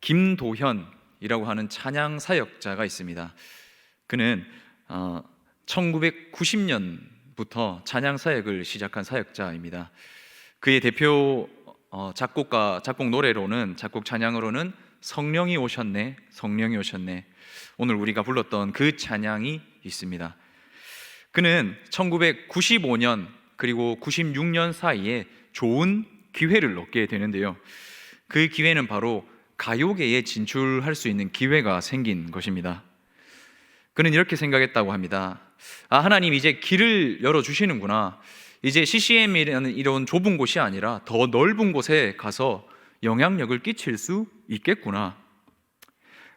김도현이라고 하는 찬양 사역자가 있습니다. 그는 1990년부터 찬양 사역을 시작한 사역자입니다. 그의 대표 작곡 노래로는, 작곡 찬양으로는 성령이 오셨네, 성령이 오셨네, 오늘 우리가 불렀던 그 찬양이 있습니다. 그는 1995년 그리고 96년 사이에 좋은 기회를 얻게 되는데요, 그 기회는 바로 가요계에 진출할 수 있는 기회가 생긴 것입니다. 그는 이렇게 생각했다고 합니다. 하나님 이제 길을 열어주시는구나. 이제 CCM이라는 이런 좁은 곳이 아니라 더 넓은 곳에 가서 영향력을 끼칠 수 있겠구나.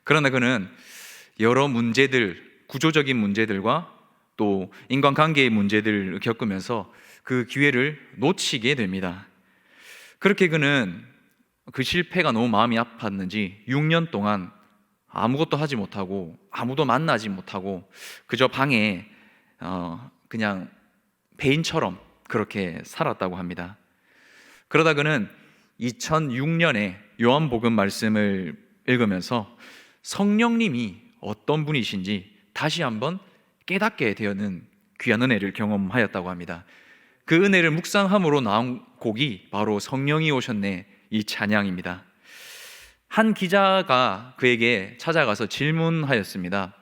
그러나 그는 여러 문제들, 구조적인 문제들과 또 인간관계의 문제들을 겪으면서 그 기회를 놓치게 됩니다. 그렇게 그는 그 실패가 너무 마음이 아팠는지 6년 동안 아무것도 하지 못하고 아무도 만나지 못하고 그저 방에 그냥 배인처럼 그렇게 살았다고 합니다. 그러다 그는 2006년에 요한복음 말씀을 읽으면서 성령님이 어떤 분이신지 다시 한번 깨닫게 되는 귀한 은혜를 경험하였다고 합니다. 그 은혜를 묵상함으로 나온 곡이 바로 성령이 오셨네, 이 찬양입니다. 한 기자가 그에게 찾아가서 질문하였습니다.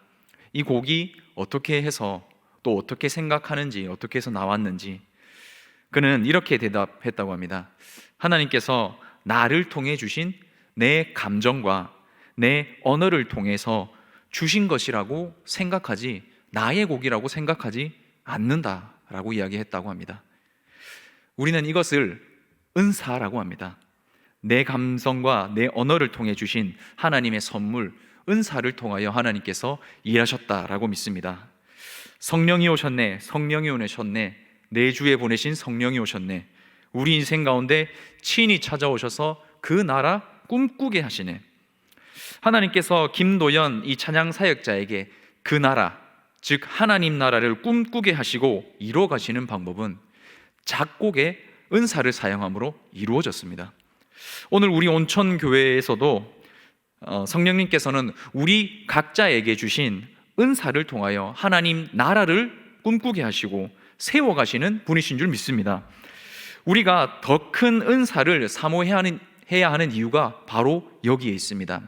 이 곡이 어떻게 해서 또 어떻게 생각하는지, 어떻게 해서 나왔는지. 그는 이렇게 대답했다고 합니다. 하나님께서 나를 통해 주신 내 감정과 내 언어를 통해서 주신 것이라고 생각하지, 나의 곡이라고 생각하지 않는다라고 이야기했다고 합니다. 우리는 이것을 은사라고 합니다. 내 감성과 내 언어를 통해 주신 하나님의 선물, 은사를 통하여 하나님께서 일하셨다라고 믿습니다. 성령이 오셨네, 성령이 오셨네, 내 주에 보내신 성령이 오셨네. 우리 인생 가운데 친히 찾아오셔서 그 나라 꿈꾸게 하시네. 하나님께서 김도연 이 찬양 사역자에게 그 나라, 즉 하나님 나라를 꿈꾸게 하시고 이루어 가시는 방법은 작곡의 은사를 사용함으로 이루어졌습니다. 오늘 우리 온천교회에서도 성령님께서는 우리 각자에게 주신 은사를 통하여 하나님 나라를 꿈꾸게 하시고 세워가시는 분이신 줄 믿습니다. 우리가 더 큰 은사를 사모해야 하는 이유가 바로 여기에 있습니다.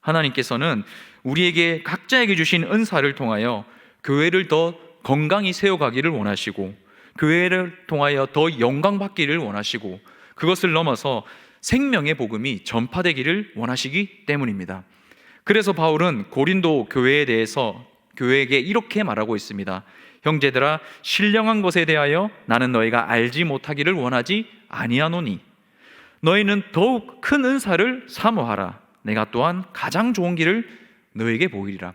하나님께서는 우리에게 각자에게 주신 은사를 통하여 교회를 더 건강히 세워가기를 원하시고, 교회를 통하여 더 영광받기를 원하시고, 그것을 넘어서 생명의 복음이 전파되기를 원하시기 때문입니다. 그래서 바울은 고린도 교회에 대해서 교회에게 이렇게 말하고 있습니다. 형제들아, 신령한 것에 대하여 나는 너희가 알지 못하기를 원하지 아니하노니 너희는 더욱 큰 은사를 사모하라. 내가 또한 가장 좋은 길을 너희에게 보이리라.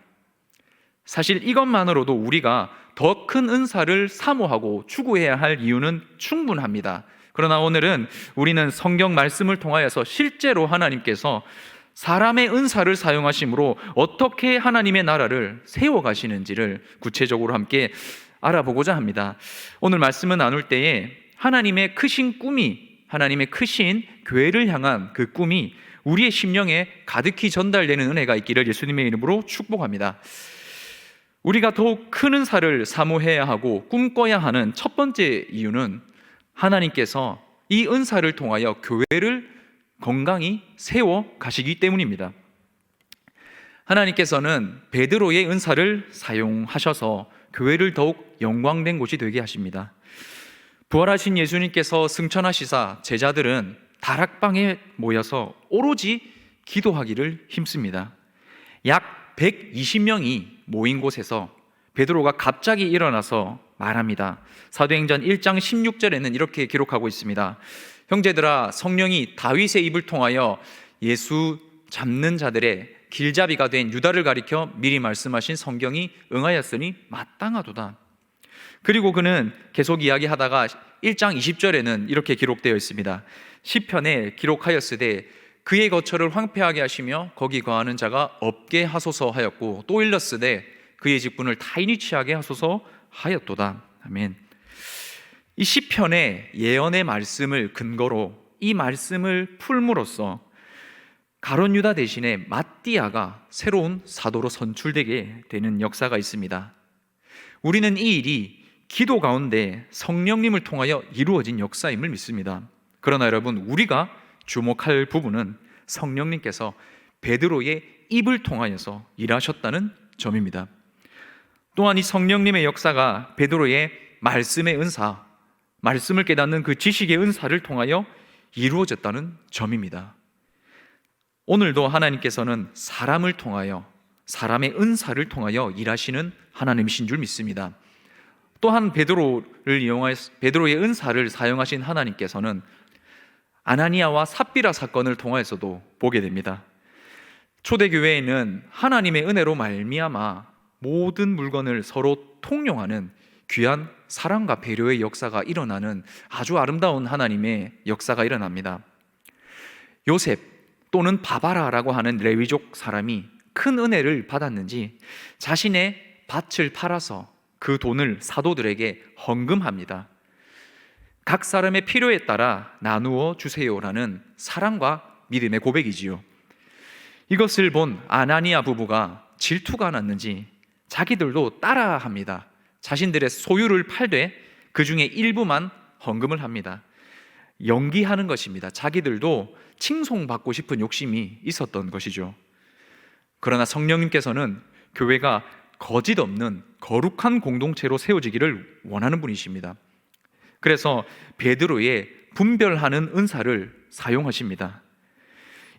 사실 이것만으로도 우리가 더 큰 은사를 사모하고 추구해야 할 이유는 충분합니다. 그러나 오늘은 우리는 성경 말씀을 통하여서 실제로 하나님께서 사람의 은사를 사용하심으로 어떻게 하나님의 나라를 세워가시는지를 구체적으로 함께 알아보고자 합니다. 오늘 말씀을 나눌 때에 하나님의 크신 꿈이, 하나님의 크신 교회를 향한 그 꿈이 우리의 심령에 가득히 전달되는 은혜가 있기를 예수님의 이름으로 축복합니다. 우리가 더욱 큰 은사를 사모해야 하고 꿈꿔야 하는 첫 번째 이유는 하나님께서 이 은사를 통하여 교회를 건강히 세워 가시기 때문입니다. 하나님께서는 베드로의 은사를 사용하셔서 교회를 더욱 영광된 곳이 되게 하십니다. 부활하신 예수님께서 승천하시사 제자들은 다락방에 모여서 오로지 기도하기를 힘씁니다. 약 120명이 모인 곳에서 베드로가 갑자기 일어나서 말합니다. 사도행전 1장 16절에는 이렇게 기록하고 있습니다. 형제들아, 성령이 다윗의 입을 통하여 예수 잡는 자들의 길잡이가 된 유다를 가리켜 미리 말씀하신 성경이 응하였으니 마땅하도다. 그리고 그는 계속 이야기하다가 1장 20절에는 이렇게 기록되어 있습니다. 시편에 기록하였으되 그의 거처를 황폐하게 하시며 거기 거하는 자가 없게 하소서 하였고, 또 일렀으되 그의 직분을 타인이 취하게 하소서 하였도다. 아멘. 이 시편의 예언의 말씀을 근거로 이 말씀을 풀므로써 가룟 유다 대신에 마띠아가 새로운 사도로 선출되게 되는 역사가 있습니다. 우리는 이 일이 기도 가운데 성령님을 통하여 이루어진 역사임을 믿습니다. 그러나 여러분, 우리가 주목할 부분은 성령님께서 베드로의 입을 통하여서 일하셨다는 점입니다. 또한 이 성령님의 역사가 베드로의 말씀의 은사, 말씀을 깨닫는 그 지식의 은사를 통하여 이루어졌다는 점입니다. 오늘도 하나님께서는 사람을 통하여, 사람의 은사를 통하여 일하시는 하나님이신 줄 믿습니다. 또한 베드로의 은사를 사용하신 하나님께서는 아나니아와 삽비라 사건을 통하여서도 보게 됩니다. 초대교회에는 하나님의 은혜로 말미암아 모든 물건을 서로 통용하는 귀한 사랑과 배려의 역사가 일어나는 아주 아름다운 하나님의 역사가 일어납니다. 요셉 또는 바바라라고 하는 레위족 사람이 큰 은혜를 받았는지 자신의 밭을 팔아서 그 돈을 사도들에게 헌금합니다. 각 사람의 필요에 따라 나누어 주세요라는 사랑과 믿음의 고백이지요. 이것을 본 아나니아 부부가 질투가 났는지 자기들도 따라합니다. 자신들의 소유를 팔되 그 중에 일부만 헌금을 합니다. 연기하는 것입니다. 자기들도 칭송받고 싶은 욕심이 있었던 것이죠. 그러나 성령님께서는 교회가 거짓 없는 거룩한 공동체로 세워지기를 원하는 분이십니다. 그래서 베드로의 분별하는 은사를 사용하십니다.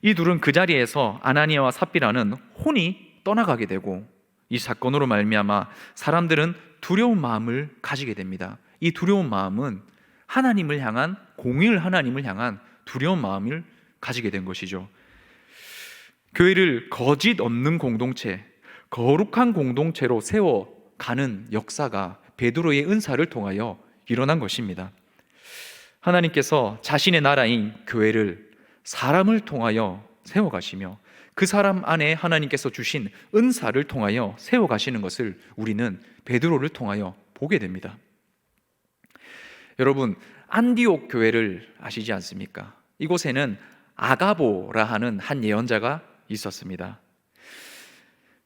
이 둘은 그 자리에서 아나니아와 삽비라는 혼이 떠나가게 되고, 이 사건으로 말미암아 사람들은 두려운 마음을 가지게 됩니다. 이 두려운 마음은 하나님을 향한, 공의의 하나님을 향한 두려운 마음을 가지게 된 것이죠. 교회를 거짓 없는 공동체, 거룩한 공동체로 세워가는 역사가 베드로의 은사를 통하여 일어난 것입니다. 하나님께서 자신의 나라인 교회를 사람을 통하여 세워가시며 그 사람 안에 하나님께서 주신 은사를 통하여 세워가시는 것을 우리는 베드로를 통하여 보게 됩니다. 여러분, 안디옥 교회를 아시지 않습니까? 이곳에는 아가보라 하는 한 예언자가 있었습니다.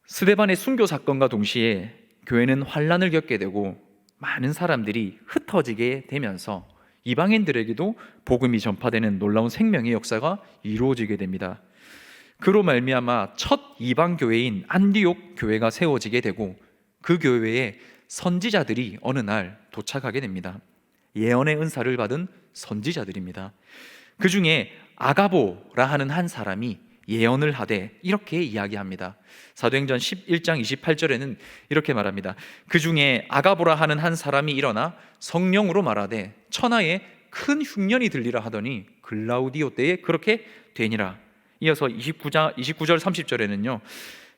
스데반의 순교 사건과 동시에 교회는 환란을 겪게 되고 많은 사람들이 흩어지게 되면서 이방인들에게도 복음이 전파되는 놀라운 생명의 역사가 이루어지게 됩니다. 그로 말미암아 첫 이방 교회인 안디옥 교회가 세워지게 되고, 그 교회에 선지자들이 어느 날 도착하게 됩니다. 예언의 은사를 받은 선지자들입니다. 그 중에 아가보라 하는 한 사람이 예언을 하되 이렇게 이야기합니다. 사도행전 11장 28절에는 이렇게 말합니다. 그 중에 아가보라 하는 한 사람이 일어나 성령으로 말하되 천하에 큰 흉년이 들리라 하더니 글라우디오 때에 그렇게 되니라. 이어서 29절 30절에는요,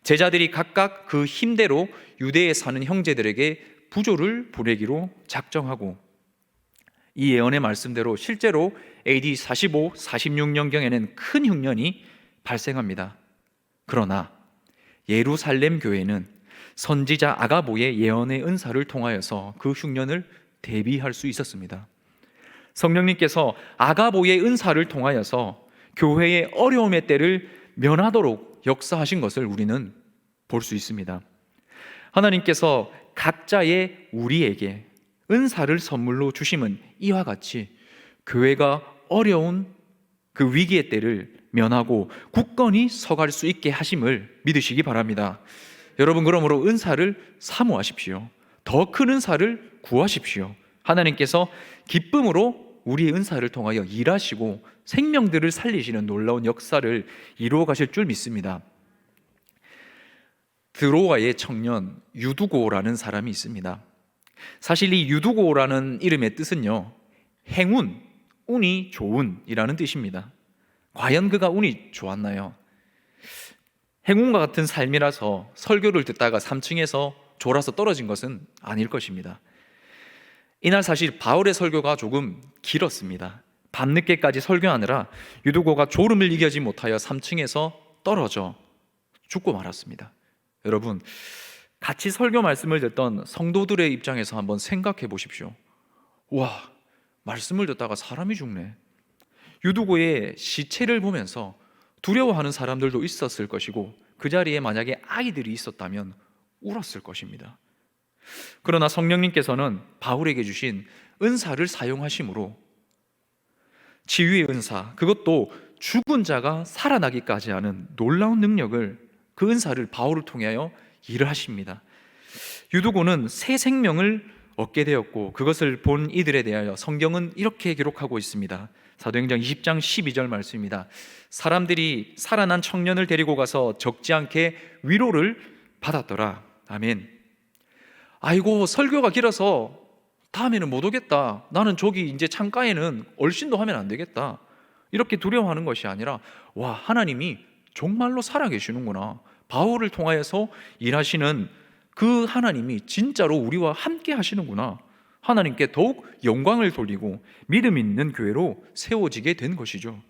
제자들이 각각 그 힘대로 유대에 사는 형제들에게 부조를 보내기로 작정하고, 이 예언의 말씀대로 실제로 AD 45, 46년경에는 큰 흉년이 발생합니다. 그러나 예루살렘 교회는 선지자 아가보의 예언의 은사를 통하여서 그 흉년을 대비할 수 있었습니다. 성령님께서 아가보의 은사를 통하여서 교회의 어려움의 때를 면하도록 역사하신 것을 우리는 볼 수 있습니다. 하나님께서 각자의 우리에게 은사를 선물로 주심은 이와 같이 교회가 어려운 그 위기의 때를 면하고 굳건히 서갈 수 있게 하심을 믿으시기 바랍니다. 여러분, 그러므로 은사를 사모하십시오. 더 큰 은사를 구하십시오. 하나님께서 기쁨으로 우리의 은사를 통하여 일하시고 생명들을 살리시는 놀라운 역사를 이루어 가실 줄 믿습니다. 드로아의 청년 유두고라는 사람이 있습니다. 사실 이 유두고라는 이름의 뜻은요, 행운, 운이 좋은이라는 뜻입니다. 과연 그가 운이 좋았나요? 행운과 같은 삶이라서 설교를 듣다가 3층에서 졸아서 떨어진 것은 아닐 것입니다. 이날 사실 바울의 설교가 조금 길었습니다. 밤늦게까지 설교하느라 유두고가 졸음을 이기지 못하여 3층에서 떨어져 죽고 말았습니다. 여러분, 같이 설교 말씀을 듣던 성도들의 입장에서 한번 생각해 보십시오. 와, 말씀을 듣다가 사람이 죽네. 유두고의 시체를 보면서 두려워하는 사람들도 있었을 것이고 그 자리에 만약에 아이들이 있었다면 울었을 것입니다. 그러나 성령님께서는 바울에게 주신 은사를 사용하심으로 치유의 은사, 그것도 죽은 자가 살아나기까지 하는 놀라운 능력을, 그 은사를 바울을 통하여 일을 하십니다. 유두고는 새 생명을 얻게 되었고 그것을 본 이들에 대하여 성경은 이렇게 기록하고 있습니다. 사도행전 20장 12절 말씀입니다. 사람들이 살아난 청년을 데리고 가서 적지 않게 위로를 받았더라. 아멘. 아이고, 설교가 길어서 다음에는 못 오겠다, 나는 저기 이제 창가에는 얼씬도 하면 안 되겠다, 이렇게 두려워하는 것이 아니라, 와, 하나님이 정말로 살아계시는구나, 바울을 통하여서 일하시는 그 하나님이 진짜로 우리와 함께 하시는구나, 하나님께 더욱 영광을 돌리고 믿음 있는 교회로 세워지게 된 것이죠.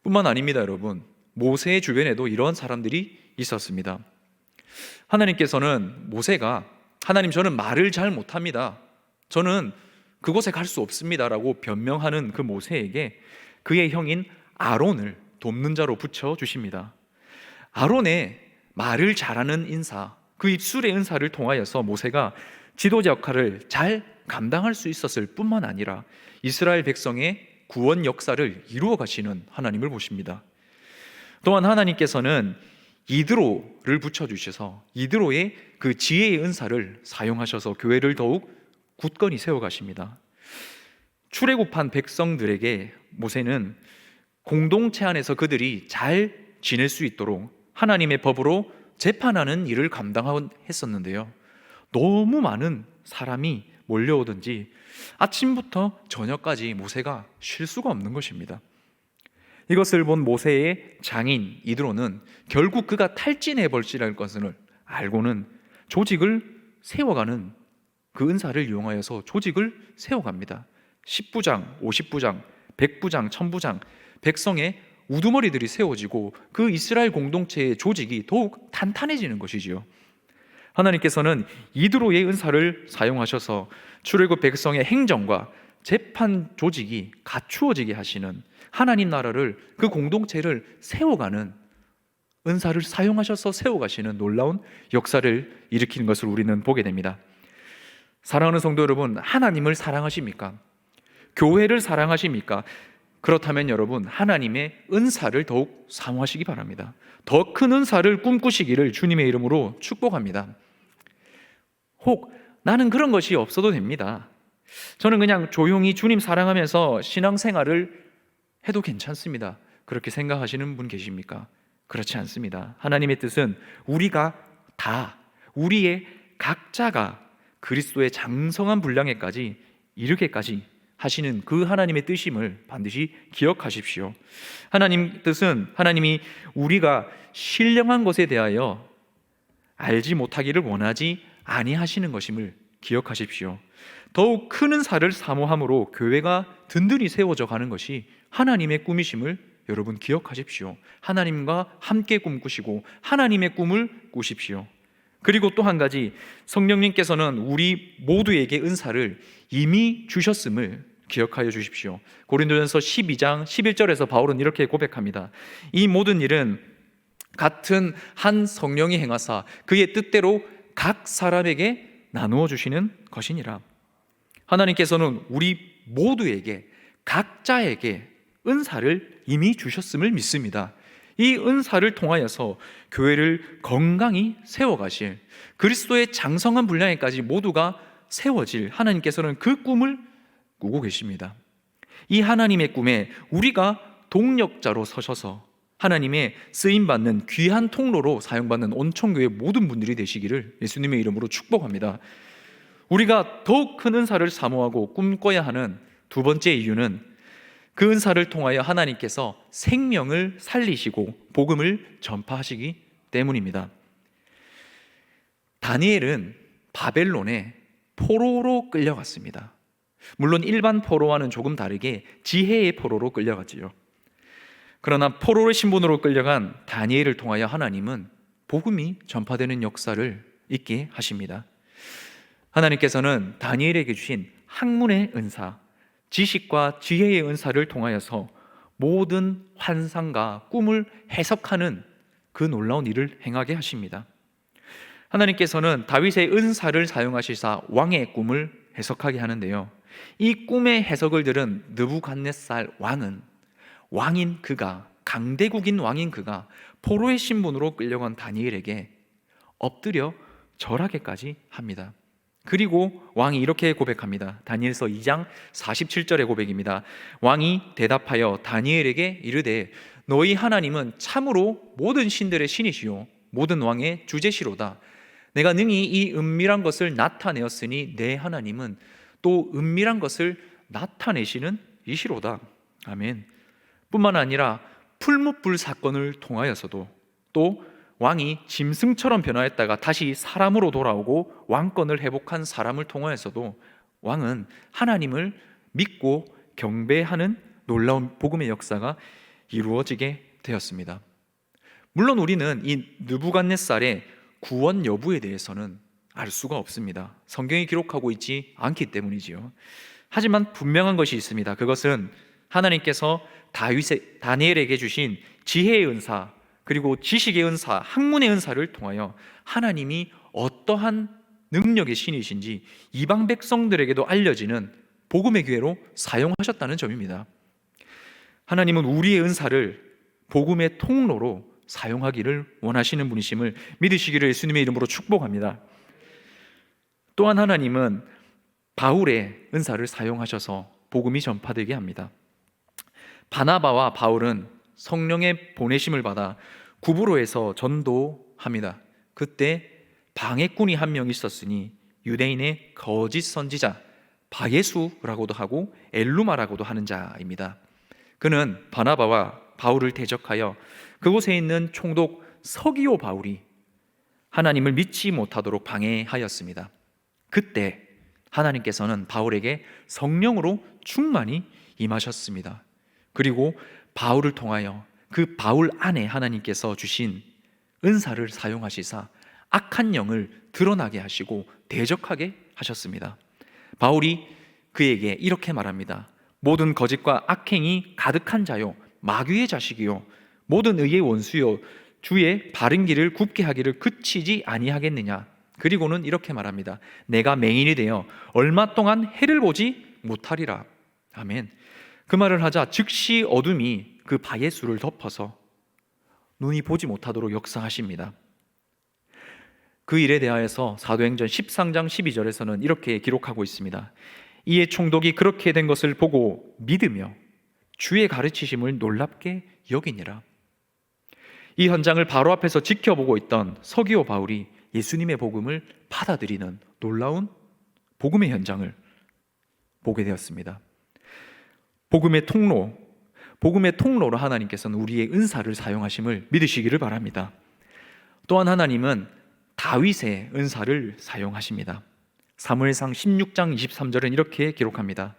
뿐만 아닙니다, 여러분. 모세의 주변에도 이러한 사람들이 있었습니다. 하나님께서는 모세가, 하나님, 저는 말을 잘 못합니다, 저는 그곳에 갈 수 없습니다 라고 변명하는 그 모세에게 그의 형인 아론을 돕는 자로 붙여주십니다. 아론의 말을 잘하는 인사, 그 입술의 은사를 통하여서 모세가 지도자 역할을 잘 감당할 수 있었을 뿐만 아니라 이스라엘 백성의 구원 역사를 이루어 가시는 하나님을 보십니다. 또한 하나님께서는 이드로를 붙여주셔서 이드로의 그 지혜의 은사를 사용하셔서 교회를 더욱 굳건히 세워가십니다. 출애굽한 백성들에게 모세는 공동체 안에서 그들이 잘 지낼 수 있도록 하나님의 법으로 재판하는 일을 감당했었는데요, 너무 많은 사람이 몰려오든지 아침부터 저녁까지 모세가 쉴 수가 없는 것입니다. 이것을 본 모세의 장인 이드로는 결국 그가 탈진해버릴지랄 것을 알고는 조직을 세워가는, 그 은사를 이용하여서 조직을 세워갑니다. 10부장, 50부장, 100부장, 1000부장, 백성의 우두머리들이 세워지고 그 이스라엘 공동체의 조직이 더욱 탄탄해지는 것이지요. 하나님께서는 이드로의 은사를 사용하셔서 출애굽 백성의 행정과 재판 조직이 갖추어지게 하시는, 하나님 나라를, 그 공동체를 세워가는 은사를 사용하셔서 세워가시는 놀라운 역사를 일으키는 것을 우리는 보게 됩니다. 사랑하는 성도 여러분, 하나님을 사랑하십니까? 교회를 사랑하십니까? 그렇다면 여러분, 하나님의 은사를 더욱 사모하시기 바랍니다. 더 큰 은사를 꿈꾸시기를 주님의 이름으로 축복합니다. 혹 나는 그런 것이 없어도 됩니다, 저는 그냥 조용히 주님 사랑하면서 신앙생활을 해도 괜찮습니다, 그렇게 생각하시는 분 계십니까? 그렇지 않습니다. 하나님의 뜻은 우리가 다, 우리의 각자가 그리스도의 장성한 분량에까지 이르게까지 하시는 그 하나님의 뜻임을 반드시 기억하십시오. 하나님 뜻은 하나님이 우리가 신령한 것에 대하여 알지 못하기를 원하지 아니하시는 것임을 기억하십시오. 더욱 큰 은사를 사모함으로 교회가 든든히 세워져 가는 것이 하나님의 꿈이심을 여러분 기억하십시오. 하나님과 함께 꿈꾸시고 하나님의 꿈을 꾸십시오. 그리고 또 한 가지, 성령님께서는 우리 모두에게 은사를 이미 주셨음을 기억하여 주십시오. 고린도전서 12장 11절에서 바울은 이렇게 고백합니다. 이 모든 일은 같은 한 성령이 행하사 그의 뜻대로 각 사람에게 나누어 주시는 것이니라. 하나님께서는 우리 모두에게, 각자에게 은사를 이미 주셨음을 믿습니다. 이 은사를 통하여서 교회를 건강히 세워가실, 그리스도의 장성한 분량에까지 모두가 세워질 하나님께서는 그 꿈을 꾸고 계십니다. 이 하나님의 꿈에 우리가 동력자로 서셔서 하나님의 쓰임받는 귀한 통로로 사용받는 온천교회 모든 분들이 되시기를 예수님의 이름으로 축복합니다. 우리가 더욱 큰 은사를 사모하고 꿈꿔야 하는 두 번째 이유는 그 은사를 통하여 하나님께서 생명을 살리시고 복음을 전파하시기 때문입니다. 다니엘은 바벨론에 포로로 끌려갔습니다. 물론 일반 포로와는 조금 다르게 지혜의 포로로 끌려갔지요. 그러나 포로의 신분으로 끌려간 다니엘을 통하여 하나님은 복음이 전파되는 역사를 있게 하십니다. 하나님께서는 다니엘에게 주신 학문의 은사, 지식과 지혜의 은사를 통하여서 모든 환상과 꿈을 해석하는 그 놀라운 일을 행하게 하십니다. 하나님께서는 다윗의 은사를 사용하시사 왕의 꿈을 해석하게 하는데요, 이 꿈의 해석을 들은 느부갓네살 왕인 그가, 강대국인 왕인 그가 포로의 신분으로 끌려간 다니엘에게 엎드려 절하게까지 합니다. 그리고 왕이 이렇게 고백합니다. 다니엘서 2장 47절의 고백입니다. 왕이 대답하여 다니엘에게 이르되 너희 하나님은 참으로 모든 신들의 신이시요 모든 왕의 주제시로다. 내가 능히 이 은밀한 것을 나타내었으니 내 하나님은 또 은밀한 것을 나타내시는 이시로다. 아멘. 뿐만 아니라 풀무불 사건을 통하여서도, 또 왕이 짐승처럼 변화했다가 다시 사람으로 돌아오고 왕권을 회복한 사람을 통하여서도 왕은 하나님을 믿고 경배하는 놀라운 복음의 역사가 이루어지게 되었습니다. 물론 우리는 이 느부갓네살의 구원 여부에 대해서는 알 수가 없습니다. 성경이 기록하고 있지 않기 때문이지요. 하지만 분명한 것이 있습니다. 그것은 하나님께서 다니엘에게 주신 지혜의 은사, 그리고 지식의 은사, 학문의 은사를 통하여 하나님이 어떠한 능력의 신이신지 이방 백성들에게도 알려지는 복음의 기회로 사용하셨다는 점입니다. 하나님은 우리의 은사를 복음의 통로로 사용하기를 원하시는 분이심을 믿으시기를 예수님의 이름으로 축복합니다. 또한 하나님은 바울의 은사를 사용하셔서 복음이 전파되게 합니다. 바나바와 바울은 성령의 보내심을 받아 구브로에서 전도합니다. 그때 방해꾼이 한 명 있었으니 유대인의 거짓 선지자 바예수라고도 하고 엘루마라고도 하는 자입니다. 그는 바나바와 바울을 대적하여 그곳에 있는 총독 서기오 바울이 하나님을 믿지 못하도록 방해하였습니다. 그때 하나님께서는 바울에게 성령으로 충만히 임하셨습니다. 그리고 바울을 통하여 그 바울 안에 하나님께서 주신 은사를 사용하시사 악한 영을 드러나게 하시고 대적하게 하셨습니다. 바울이 그에게 이렇게 말합니다. 모든 거짓과 악행이 가득한 자요 마귀의 자식이요 모든 의의 원수요 주의 바른 길을 굽게 하기를 그치지 아니하겠느냐. 그리고는 이렇게 말합니다. 내가 맹인이 되어 얼마 동안 해를 보지 못하리라. 아멘. 그 말을 하자 즉시 어둠이 그 바예수를 덮어서 눈이 보지 못하도록 역사하십니다. 그 일에 대하여서 사도행전 13장 12절에서는 이렇게 기록하고 있습니다. 이에 총독이 그렇게 된 것을 보고 믿으며 주의 가르치심을 놀랍게 여기니라. 이 현장을 바로 앞에서 지켜보고 있던 서기오 바울이 예수님의 복음을 받아들이는 놀라운 복음의 현장을 보게 되었습니다. 복음의 통로로 하나님께서는 우리의 은사를 사용하심을 믿으시기를 바랍니다. 또한 하나님은 다윗의 은사를 사용하십니다. 사무엘상 16장 23절은 이렇게 기록합니다.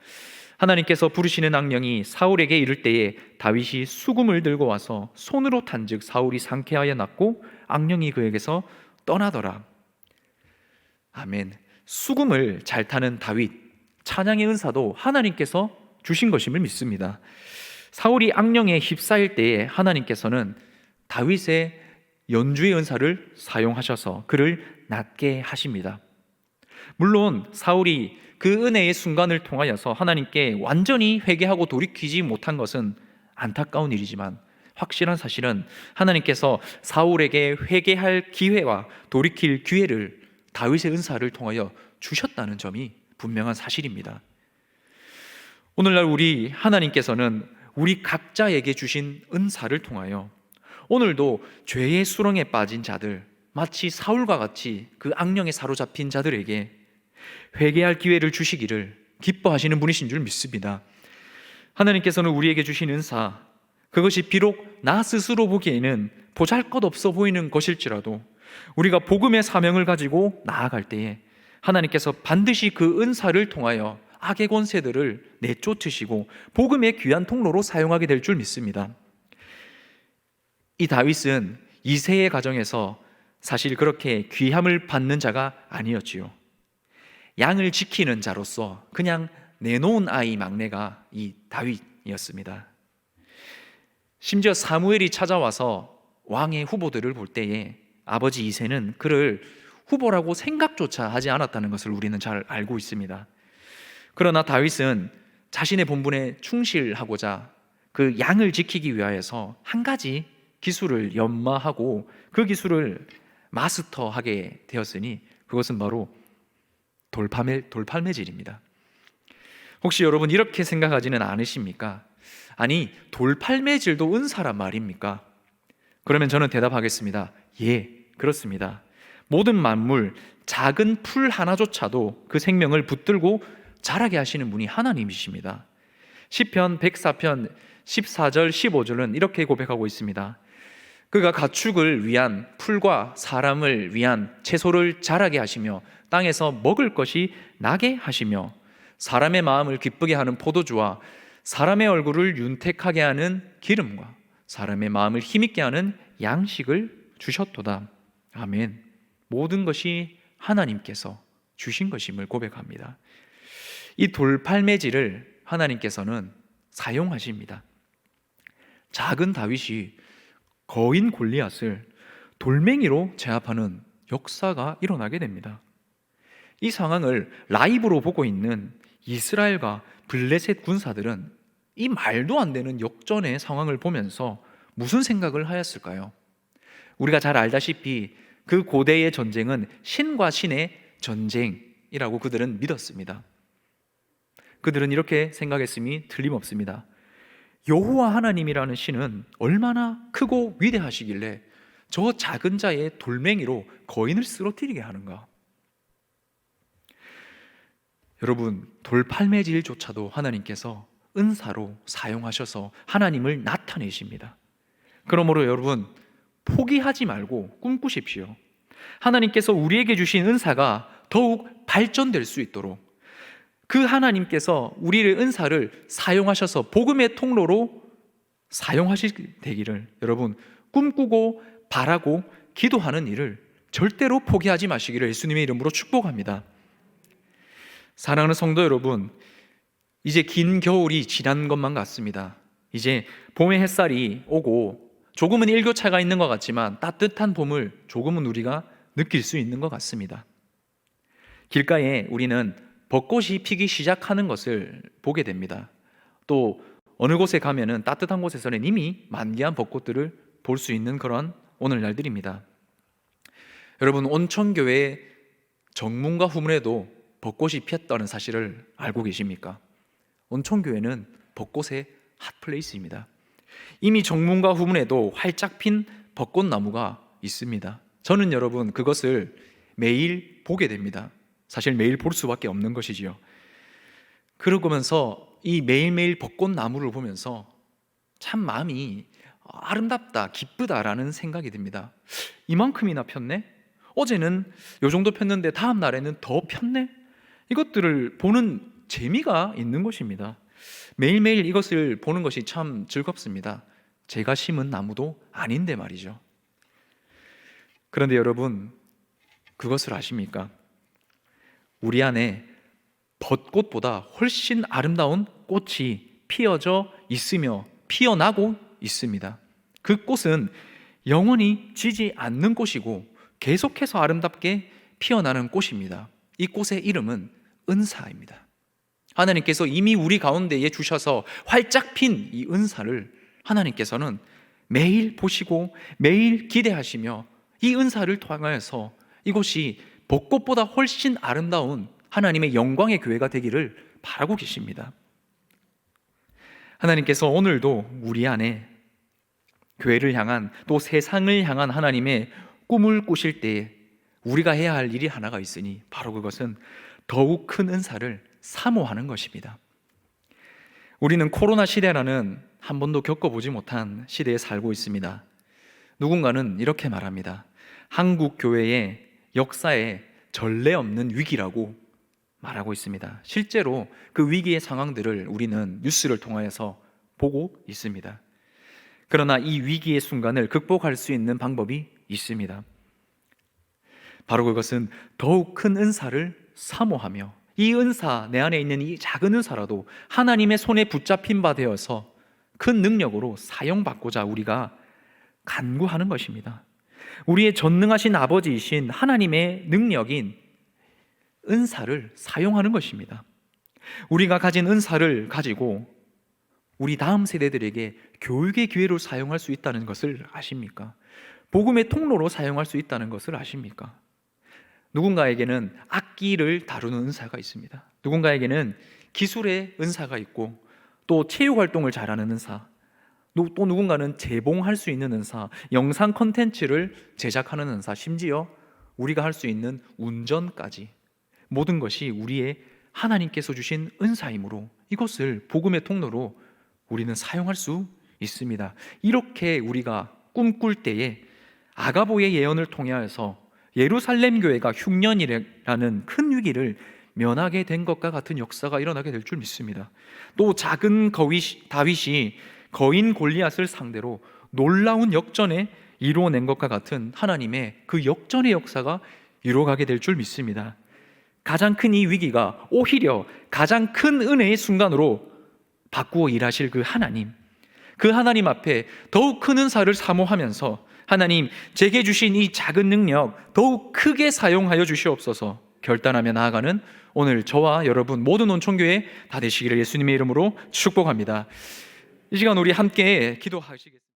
하나님께서 부르시는 악령이 사울에게 이를 때에 다윗이 수금을 들고 와서 손으로 탄즉 사울이 상쾌하여 낫고 악령이 그에게서 떠나더라. 아멘. 수금을 잘 타는 다윗, 찬양의 은사도 하나님께서 주신 것임을 믿습니다. 사울이 악령에 휩싸일 때에 하나님께서는 다윗의 연주의 은사를 사용하셔서 그를 낫게 하십니다. 물론 사울이 그 은혜의 순간을 통하여서 하나님께 완전히 회개하고 돌이키지 못한 것은 안타까운 일이지만 확실한 사실은 하나님께서 사울에게 회개할 기회와 돌이킬 기회를 다윗의 은사를 통하여 주셨다는 점이 분명한 사실입니다. 오늘날 우리 하나님께서는 우리 각자에게 주신 은사를 통하여 오늘도 죄의 수렁에 빠진 자들, 마치 사울과 같이 그 악령에 사로잡힌 자들에게 회개할 기회를 주시기를 기뻐하시는 분이신 줄 믿습니다. 하나님께서는 우리에게 주신 은사, 그것이 비록 나 스스로 보기에는 보잘것없어 보이는 것일지라도 우리가 복음의 사명을 가지고 나아갈 때에 하나님께서 반드시 그 은사를 통하여 악의 권세들을 내쫓으시고 복음의 귀한 통로로 사용하게 될 줄 믿습니다. 이 다윗은 이새의 가정에서 사실 그렇게 귀함을 받는 자가 아니었지요. 양을 지키는 자로서 그냥 내놓은 아이 막내가 이 다윗이었습니다. 심지어 사무엘이 찾아와서 왕의 후보들을 볼 때에 아버지 이새는 그를 후보라고 생각조차 하지 않았다는 것을 우리는 잘 알고 있습니다. 그러나 다윗은 자신의 본분에 충실하고자 그 양을 지키기 위하여서 한 가지 기술을 연마하고 그 기술을 마스터하게 되었으니 그것은 바로 돌팔매질입니다. 혹시 여러분 이렇게 생각하지는 않으십니까? 아니, 돌팔매질도 은사란 말입니까? 그러면 저는 대답하겠습니다. 예, 그렇습니다. 모든 만물, 작은 풀 하나조차도 그 생명을 붙들고 자라게 하시는 분이 하나님이십니다. 시편 104편 14절 15절은 이렇게 고백하고 있습니다. 그가 가축을 위한 풀과 사람을 위한 채소를 자라게 하시며 땅에서 먹을 것이 나게 하시며 사람의 마음을 기쁘게 하는 포도주와 사람의 얼굴을 윤택하게 하는 기름과 사람의 마음을 힘있게 하는 양식을 주셨도다. 아멘. 모든 것이 하나님께서 주신 것임을 고백합니다. 이 돌팔매질을 하나님께서는 사용하십니다. 작은 다윗이 거인 골리앗을 돌멩이로 제압하는 역사가 일어나게 됩니다. 이 상황을 라이브로 보고 있는 이스라엘과 블레셋 군사들은 이 말도 안 되는 역전의 상황을 보면서 무슨 생각을 하였을까요? 우리가 잘 알다시피 그 고대의 전쟁은 신과 신의 전쟁이라고 그들은 믿었습니다. 그들은 이렇게 생각했음이 틀림없습니다. 여호와 하나님이라는 신은 얼마나 크고 위대하시길래 저 작은 자의 돌멩이로 거인을 쓰러뜨리게 하는가? 여러분, 돌팔매질조차도 하나님께서 은사로 사용하셔서 하나님을 나타내십니다. 그러므로 여러분, 포기하지 말고 꿈꾸십시오. 하나님께서 우리에게 주신 은사가 더욱 발전될 수 있도록 그 하나님께서 우리의 은사를 사용하셔서 복음의 통로로 사용하시게 되기를 여러분 꿈꾸고 바라고 기도하는 일을 절대로 포기하지 마시기를 예수님의 이름으로 축복합니다. 사랑하는 성도 여러분, 이제 긴 겨울이 지난 것만 같습니다. 이제 봄의 햇살이 오고 조금은 일교차가 있는 것 같지만 따뜻한 봄을 조금은 우리가 느낄 수 있는 것 같습니다. 길가에 우리는 벚꽃이 피기 시작하는 것을 보게 됩니다. 또 어느 곳에 가면은 따뜻한 곳에서는 이미 만개한 벚꽃들을 볼 수 있는 그런 오늘날들입니다. 여러분, 온천교회 정문과 후문에도 벚꽃이 피었다는 사실을 알고 계십니까? 온천교회는 벚꽃의 핫플레이스입니다. 이미 정문과 후문에도 활짝 핀 벚꽃나무가 있습니다. 저는 여러분 그것을 매일 보게 됩니다. 사실 매일 볼 수밖에 없는 것이지요. 그러면서 이 매일매일 벚꽃나무를 보면서 참 마음이 아름답다, 기쁘다라는 생각이 듭니다. 이만큼이나 폈네? 어제는 요 정도 폈는데 다음 날에는 더 폈네? 이것들을 보는 재미가 있는 것입니다. 매일매일 이것을 보는 것이 참 즐겁습니다. 제가 심은 나무도 아닌데 말이죠. 그런데 여러분, 그것을 아십니까? 우리 안에 벚꽃보다 훨씬 아름다운 꽃이 피어져 있으며 피어나고 있습니다. 그 꽃은 영원히 지지 않는 꽃이고 계속해서 아름답게 피어나는 꽃입니다. 이 꽃의 이름은 은사입니다. 하나님께서 이미 우리 가운데에 주셔서 활짝 핀 이 은사를 하나님께서는 매일 보시고 매일 기대하시며 이 은사를 통하여서 이곳이 벚꽃보다 훨씬 아름다운 하나님의 영광의 교회가 되기를 바라고 계십니다. 하나님께서 오늘도 우리 안에 교회를 향한 또 세상을 향한 하나님의 꿈을 꾸실 때에 우리가 해야 할 일이 하나가 있으니 바로 그것은 더욱 큰 은사를 사모하는 것입니다. 우리는 코로나 시대라는 한 번도 겪어보지 못한 시대에 살고 있습니다. 누군가는 이렇게 말합니다. 한국 교회의 역사에 전례 없는 위기라고 말하고 있습니다. 실제로 그 위기의 상황들을 우리는 뉴스를 통하여서 보고 있습니다. 그러나 이 위기의 순간을 극복할 수 있는 방법이 있습니다. 바로 그것은 더욱 큰 은사를 사모하며 이 은사, 내 안에 있는 이 작은 은사라도 하나님의 손에 붙잡힌 바 되어서 큰 능력으로 사용받고자 우리가 간구하는 것입니다. 우리의 전능하신 아버지이신 하나님의 능력인 은사를 사용하는 것입니다. 우리가 가진 은사를 가지고 우리 다음 세대들에게 교육의 기회로 사용할 수 있다는 것을 아십니까? 복음의 통로로 사용할 수 있다는 것을 아십니까? 누군가에게는 악기를 다루는 은사가 있습니다. 누군가에게는 기술의 은사가 있고, 또 체육 활동을 잘하는 은사, 또 누군가는 재봉할 수 있는 은사, 영상 컨텐츠를 제작하는 은사, 심지어 우리가 할 수 있는 운전까지, 모든 것이 우리의 하나님께서 주신 은사이므로 이것을 복음의 통로로 우리는 사용할 수 있습니다. 이렇게 우리가 꿈꿀 때에 아가보의 예언을 통하여서 예루살렘 교회가 흉년이라는 큰 위기를 면하게 된 것과 같은 역사가 일어나게 될 줄 믿습니다. 또 작은 다윗이 거인 골리앗을 상대로 놀라운 역전에 이루어낸 것과 같은 하나님의 그 역전의 역사가 이루어가게 될 줄 믿습니다. 가장 큰 이 위기가 오히려 가장 큰 은혜의 순간으로 바꾸어 일하실 그 하나님 앞에 더욱 큰 은사를 사모하면서, 하나님, 제게 주신 이 작은 능력 더욱 크게 사용하여 주시옵소서 결단하며 나아가는 오늘 저와 여러분 모든 온천교회 다 되시기를 예수님의 이름으로 축복합니다. 이 시간 우리 함께 기도하시겠습니다.